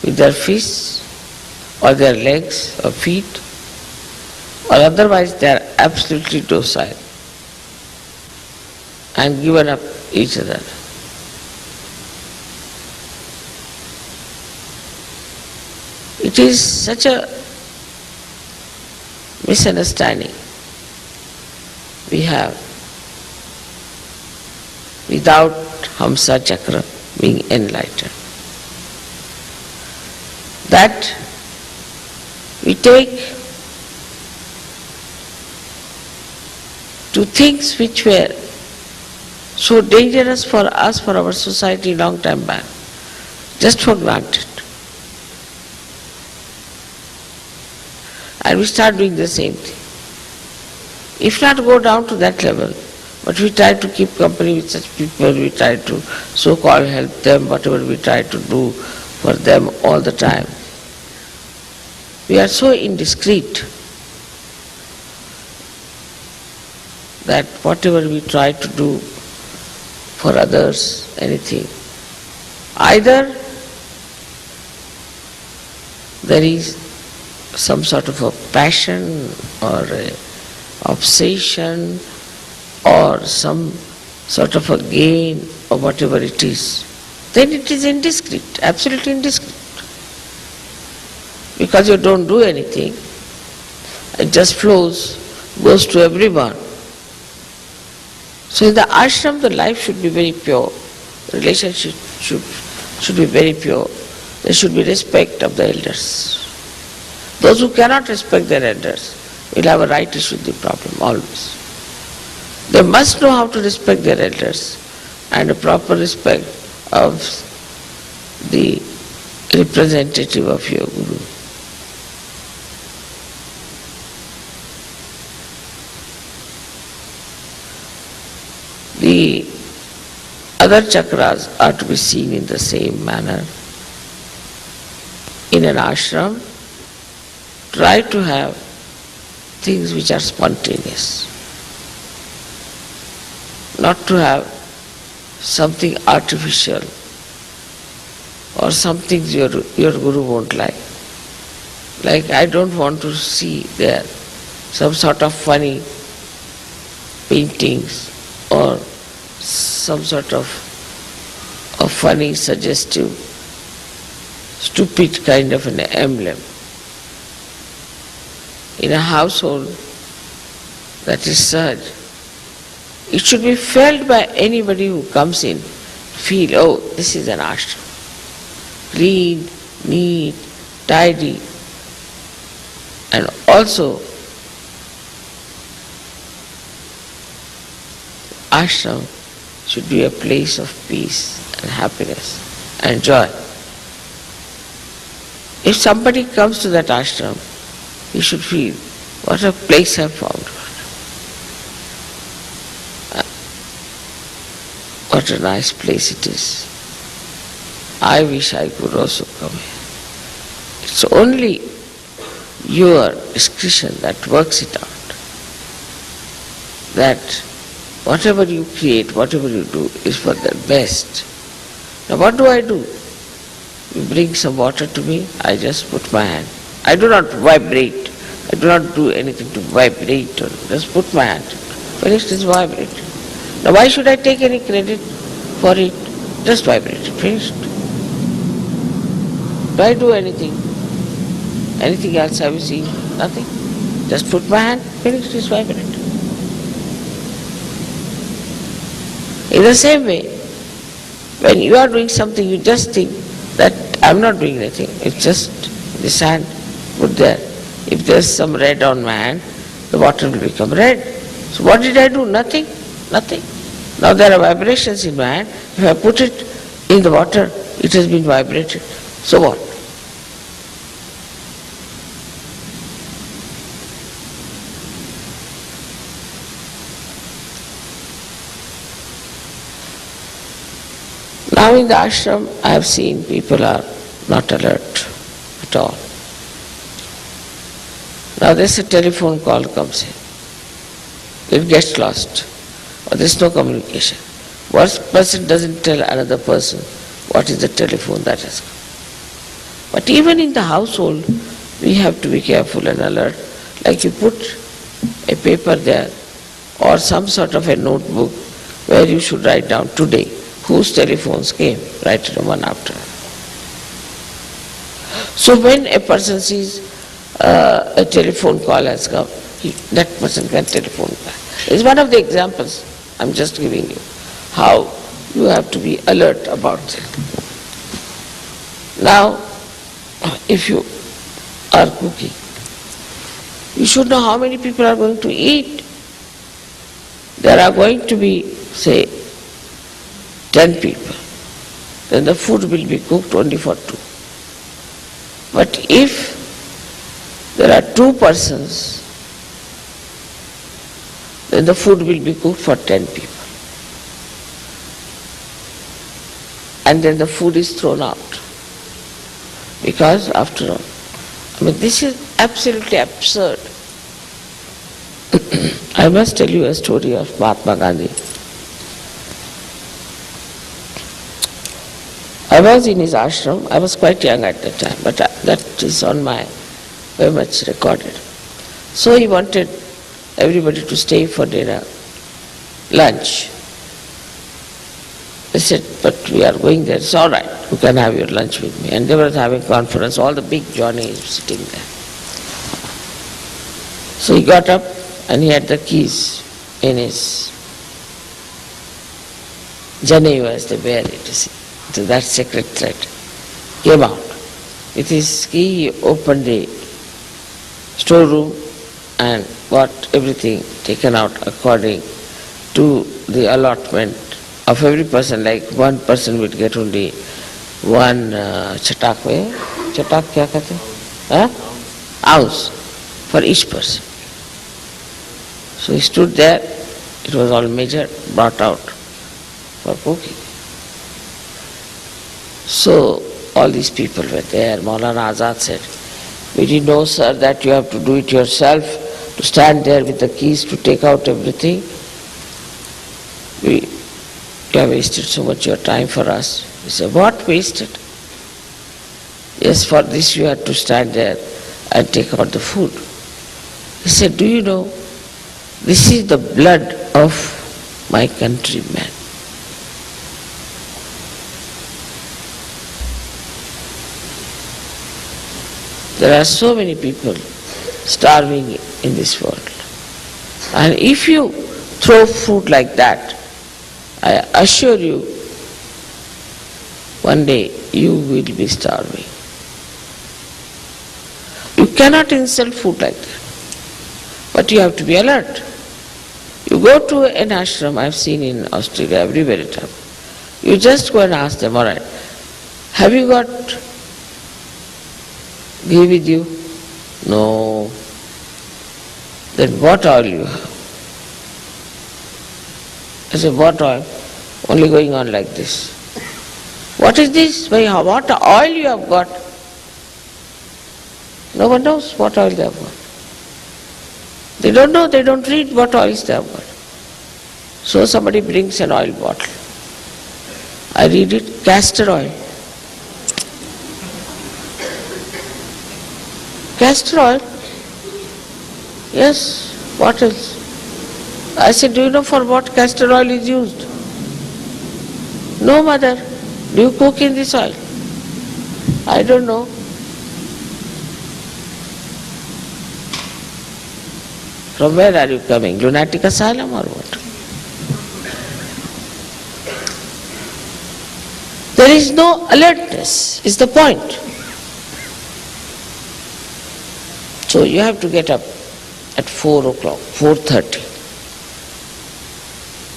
with their fists or their legs or feet, or otherwise they are absolutely docile and given up each other. It is such a misunderstanding we have without Hamsa Chakra being enlightened. That we take to things which were so dangerous for us, for our society long time back, just for granted. And we start doing the same thing. If not go down to that level, but we try to keep company with such people, we try to so-called help them, whatever we try to do for them all the time. We are so indiscreet that whatever we try to do for others, anything, either there is some sort of a passion or a obsession or some sort of a gain or whatever it is, then it is indiscreet, absolutely indiscreet. Because you don't do anything, it just flows, goes to everyone. So in the ashram the life should be very pure, the relationship should be very pure. There should be respect of the elders. Those who cannot respect their elders will have a right issue with the problem always. They must know how to respect their elders and a proper respect of the representative of your Guru. The other chakras are to be seen in the same manner. In an ashram, try to have things which are spontaneous. Not to have something artificial or something your Guru won't like. Like I don't want to see there some sort of funny paintings or some sort of a funny, suggestive, stupid kind of an emblem. In a household that is such, it should be felt by anybody who comes in, feel, oh, this is an ashram. Clean, neat, tidy. And also, ashram should be a place of peace and happiness and joy. If somebody comes to that ashram, he should feel, what a place I found. What a nice place it is. I wish I could also come here. It's only your discretion that works it out. That whatever you create, whatever you do is for the best. Now what do? You bring some water to me, I just put my hand. I do not vibrate. I do not do anything to vibrate or just put my hand. Finished, it's vibrating. Now why should I take any credit for it? Just vibrate, finished. Do I do anything? Anything else have you seen? Nothing. Just put my hand, finished, it's vibrating. In the same way, when you are doing something, you just think that I'm not doing anything. It's just this hand put there. If there's some red on my hand, the water will become red. So what did I do? Nothing. Nothing. Now there are vibrations in my hand. If I put it in the water, it has been vibrated. So what? Now in the ashram, I have seen people are not alert at all. Now there's a telephone call comes in. It gets lost. Or there's no communication. One person doesn't tell another person what is the telephone that has come. But even in the household, we have to be careful and alert. Like you put a paper there or some sort of a notebook where you should write down today whose telephones came, write it one after. So when a person sees a telephone call has come, that person can telephone back. It's one of the examples I'm just giving you, how you have to be alert about it. Now, if you are cooking, you should know how many people are going to eat. There are going to be, say, 10 people. Then the food will be cooked only for 2. But if there are 2 persons, then the food will be cooked for 10 people. And then the food is thrown out. Because after all, this is absolutely absurd. I must tell you a story of Mahatma Gandhi. I was in his ashram. I was quite young at that time, but that is on my very much recorded. So he wanted everybody to stay for dinner, lunch. They said, but we are going there. It's all right, you can have your lunch with me. And they were having conference, all the big Johnnies sitting there. So he got up and he had the keys in his Janeyu, as they wear it, you see. So that sacred thread came out. With his key, he opened the storeroom and got everything taken out according to the allotment of every person. Like one person would get only one chatak. Chatak kya kehte? Ounce for each person. So he stood there, it was all measured, brought out for cooking. So all these people were there. Maulana Azad said, we didn't know, sir, that you have to do it yourself, to stand there with the keys to take out everything. You have wasted so much your time for us. He said, what wasted? Yes, for this you had to stand there and take out the food. He said, do you know, this is the blood of my countrymen. There are so many people starving in this world. And if you throw food like that, I assure you, one day you will be starving. You cannot insult food like that. But you have to be alert. You go to an ashram, I've seen in Australia, everywhere it happens. You just go and ask them, all right, have you got ghee with you? No. Then what oil you have? I said, what oil? Only going on like this. What is this? What oil you have got? No one knows what oil they have got. They don't know, they don't read what oils they have got. So somebody brings an oil bottle. I read it, castor oil. Castor oil? Yes, what else? I said, do you know for what castor oil is used? No, mother. Do you cook in this oil? I don't know. From where are you coming? Lunatic asylum or what? There is no alertness, is the point. So you have to get up at 4 o'clock, 4:30.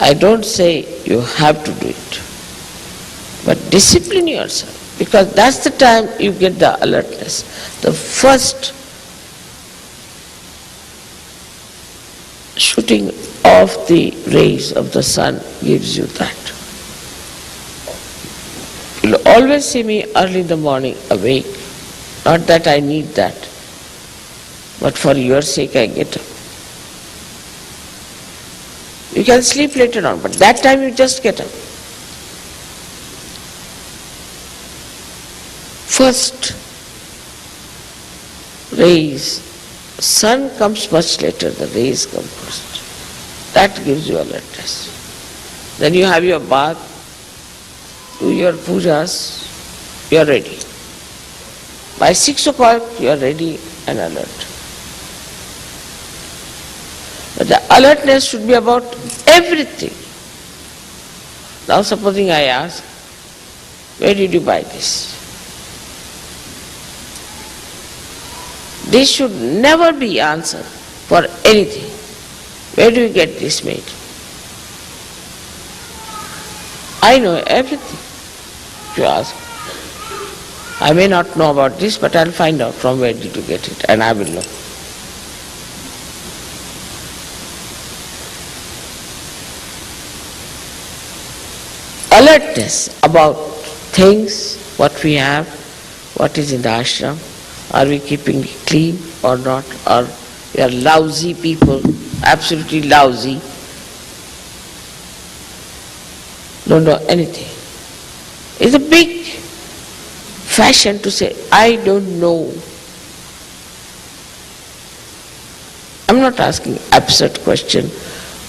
I don't say you have to do it, but discipline yourself, because that's the time you get the alertness. The first shooting off the rays of the sun gives you that. You'll always see me early in the morning awake. Not that I need that, but for your sake I get up. You can sleep later on, but that time you just get up. First, rays. Sun comes much later, the rays come first. That gives you alertness. Then you have your bath, do your pujas, you are ready. By 6 o'clock you are ready and alert. But the alertness should be about everything. Now supposing I ask, where did you buy this? This should never be answered for anything. Where do you get this made? I know everything. If you ask, I may not know about this, but I'll find out from where did you get it, and I will know. Alertness about things, what we have, what is in the ashram, are we keeping it clean or not, or we are lousy people, absolutely lousy, don't know anything. It's a big fashion to say, I don't know. I'm not asking absurd question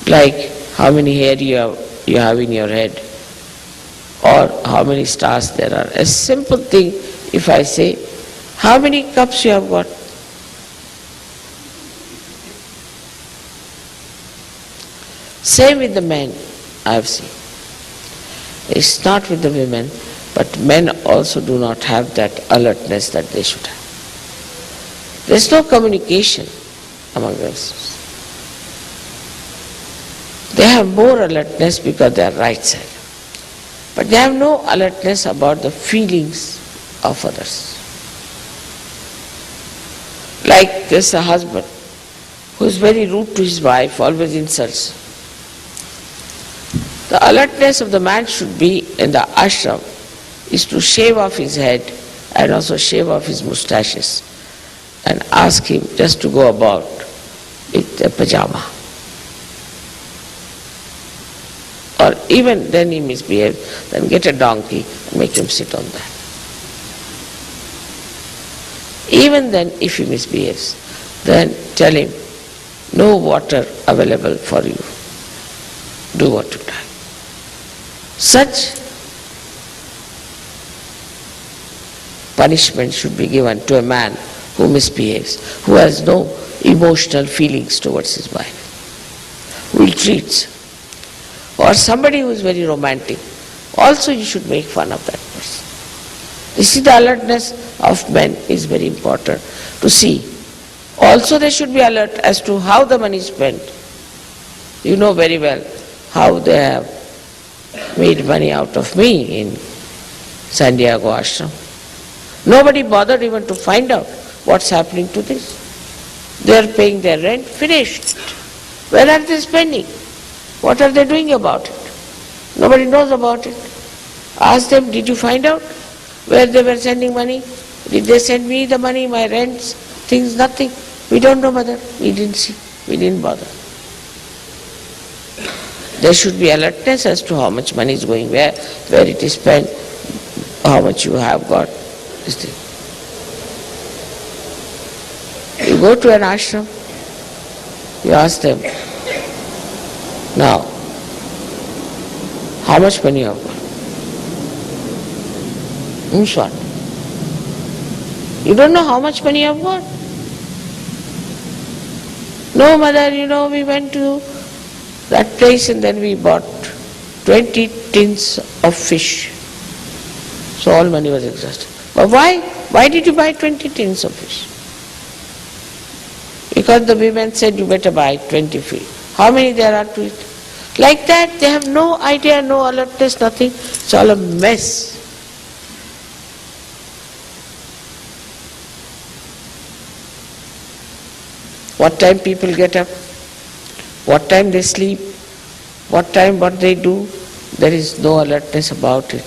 like how many hair you have in your head or how many stars there are. A simple thing, if I say, how many cups you have got? Same with the men, I have seen. It's not with the women, but men also do not have that alertness that they should have. There's no communication among themselves. They have more alertness because they are right side. But they have no alertness about the feelings of others. Like there's a husband who is very rude to his wife, always insults. The alertness of the man should be in the ashram is to shave off his head and also shave off his mustaches and ask him just to go about with a pajama. Or even then he misbehaves, then get a donkey and make him sit on that. Even then if he misbehaves, then tell him, no water available for you. Do what you like. Such punishment should be given to a man who misbehaves, who has no emotional feelings towards his wife, who ill-treats. Or somebody who is very romantic, also you should make fun of that person. You see, the alertness of men is very important to see. Also they should be alert as to how the money is spent. You know very well how they have made money out of me in San Diego ashram. Nobody bothered even to find out what's happening to this. They are paying their rent, finished. Where are they spending? What are they doing about it? Nobody knows about it. Ask them, did you find out where they were sending money? Did they send me the money, my rents, things, nothing? We don't know, mother. We didn't see. We didn't bother. There should be alertness as to how much money is going where it is spent, how much you have got. This thing. You go to an ashram, you ask them, now, how much money you have got? Means what? You don't know how much money you have got? No, mother, we went to that place and then we bought 20 tins of fish. So all money was exhausted. But why? Why did you buy 20 tins of fish? Because the women said you better buy 20 fish. How many there are to it? Like that, they have no idea, no alertness, nothing. It's all a mess. What time people get up? What time they sleep? What time, what they do? There is no alertness about it.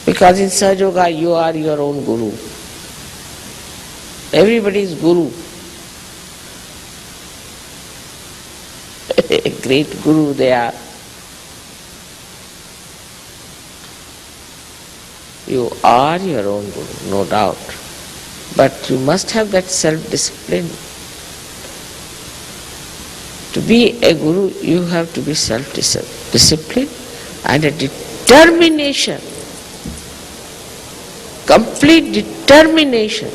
Because in Sahaja Yoga, you are your own guru. Everybody is guru. A great guru they are. You are your own guru, no doubt. But you must have that self-discipline. To be a guru, you have to be self-disciplined and a determination, complete determination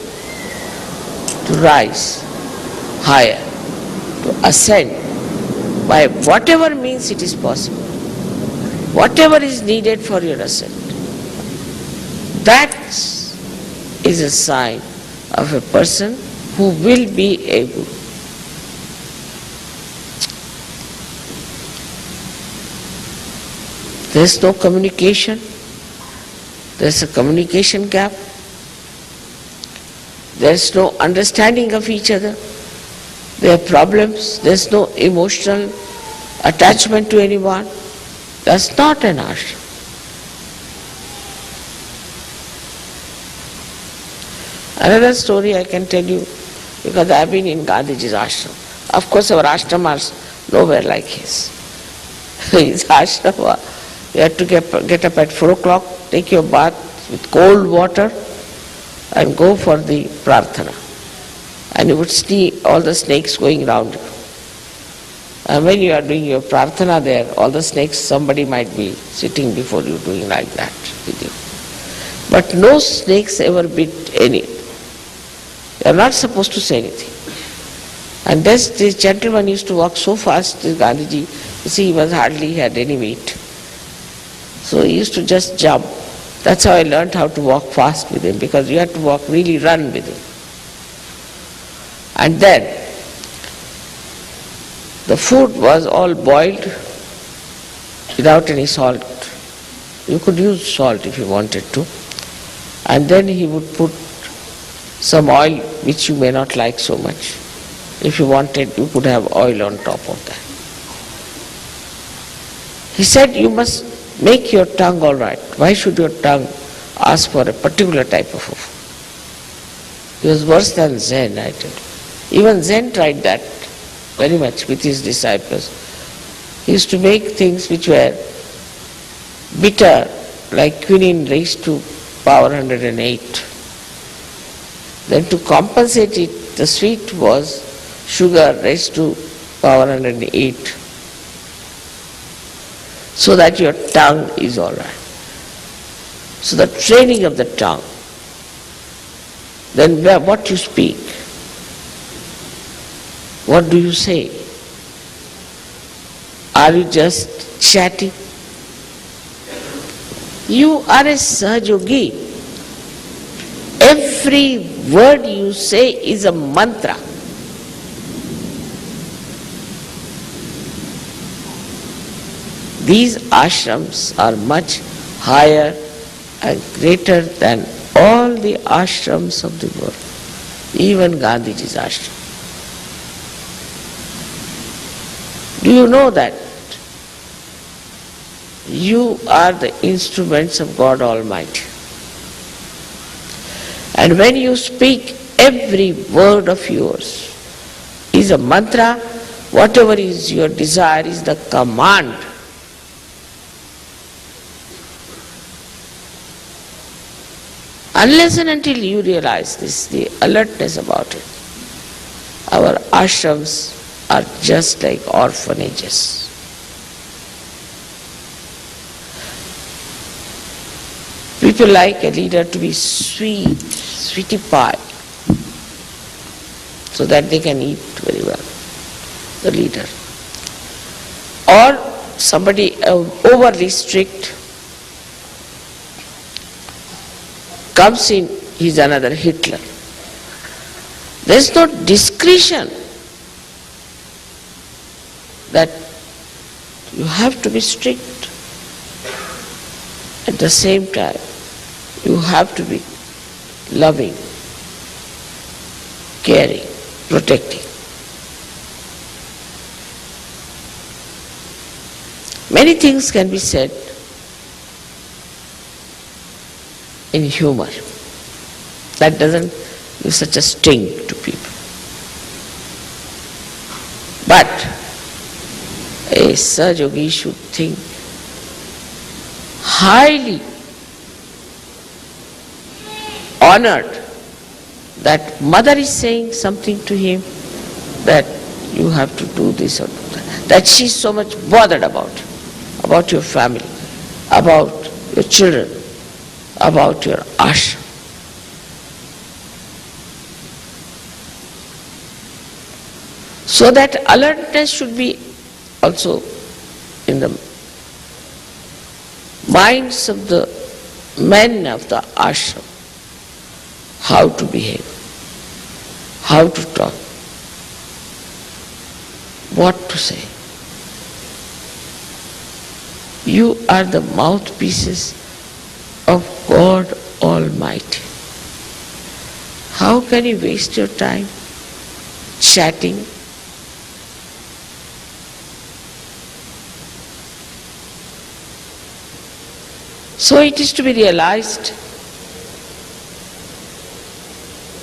to rise higher, to ascend by whatever means it is possible, whatever is needed for your ascent. That is a sign of a person who will be a guru. There is no communication, there is a communication gap, there is no understanding of each other, there are problems, there is no emotional attachment to anyone. That's not an ashram. Another story I can tell you, because I have been in Gandhiji's ashram. Of course our ashram are nowhere like his. His ashram, you have to get up at 4 o'clock, take your bath with cold water and go for the prarthana. And you would see all the snakes going round you. And when you are doing your prarthana there, all the snakes, somebody might be sitting before you doing like that with you. But no snakes ever bit any. You are not supposed to say anything. And this gentleman used to walk so fast, this Gandhiji, you see he hardly had any weight. So he used to just jump. That's how I learned how to walk fast with him, because you had to walk, really run with him. And then the food was all boiled without any salt. You could use salt if you wanted to. And then he would put some oil which you may not like so much. If you wanted, you could have oil on top of that. He said, you must make your tongue all right. Why should your tongue ask for a particular type of food? He was worse than Zen, I tell you. Even Zen tried that very much with his disciples. He used to make things which were bitter, like quinine raised to power 108. Then to compensate it, the sweet was sugar raised to power 108. So that your tongue is all right. So the training of the tongue. Then what you speak, what do you say? Are you just chatting? You are a Sahajogi. Every word you say is a mantra. These ashrams are much higher and greater than all the ashrams of the world, even Gandhiji's ashram. Do you know that you are the instruments of God Almighty? And when you speak, every word of yours is a mantra. Whatever is your desire is the command. Unless and until you realize this, the alertness about it, our ashrams are just like orphanages. People like a leader to be sweet, sweetie pie, so that they can eat very well, the leader. Or somebody overly strict comes in, he's another Hitler. There's no discretion that you have to be strict. At the same time, you have to be loving, caring, protecting. Many things can be said in humor. That doesn't give such a sting to people. But a Sahajogi should think highly honored that mother is saying something to him that you have to do this or do that she's so much bothered about your family, about your children, about your ashram. So that alertness should be also in the minds of the men of the ashram, how to behave, how to talk, what to say. You are the mouthpieces of God Almighty. How can you waste your time chatting? So it is to be realized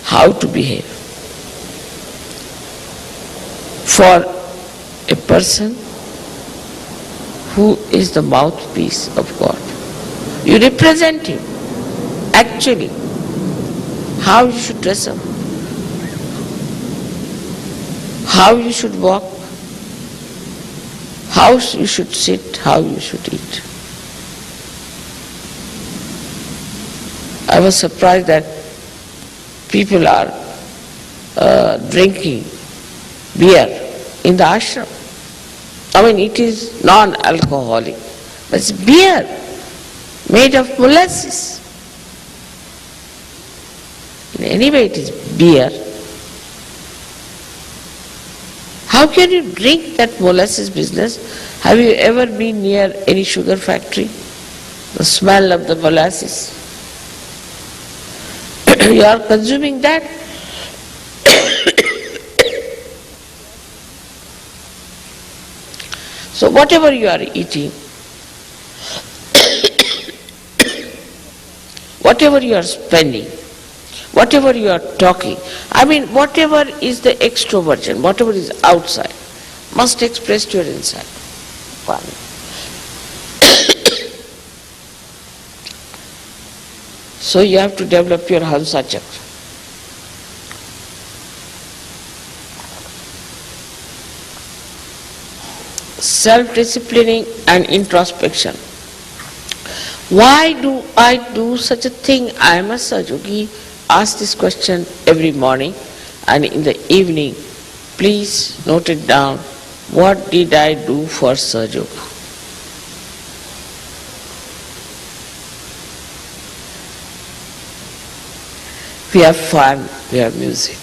how to behave. For a person who is the mouthpiece of God, you represent Him. Actually, how you should dress up, how you should walk, how you should sit, how you should eat. I was surprised that people are drinking beer in the ashram. I mean, it is non-alcoholic, but it's beer made of molasses. Anyway, it is beer. How can you drink that molasses business? Have you ever been near any sugar factory? The smell of the molasses. You are consuming that. So whatever you are eating, whatever you are spending, whatever you are talking, I mean whatever is the extroversion, whatever is outside, must express to your inside. So you have to develop your Hansa Chakra. Self-disciplining and introspection. Why do I do such a thing? I am a Sahaja. Ask this question every morning, and in the evening, please note it down. What did I do for Sahaja? We have fun, we have music,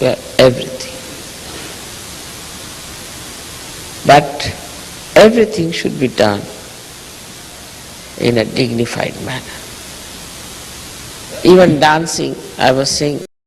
we have everything. But everything should be done in a dignified manner. Even dancing, I was saying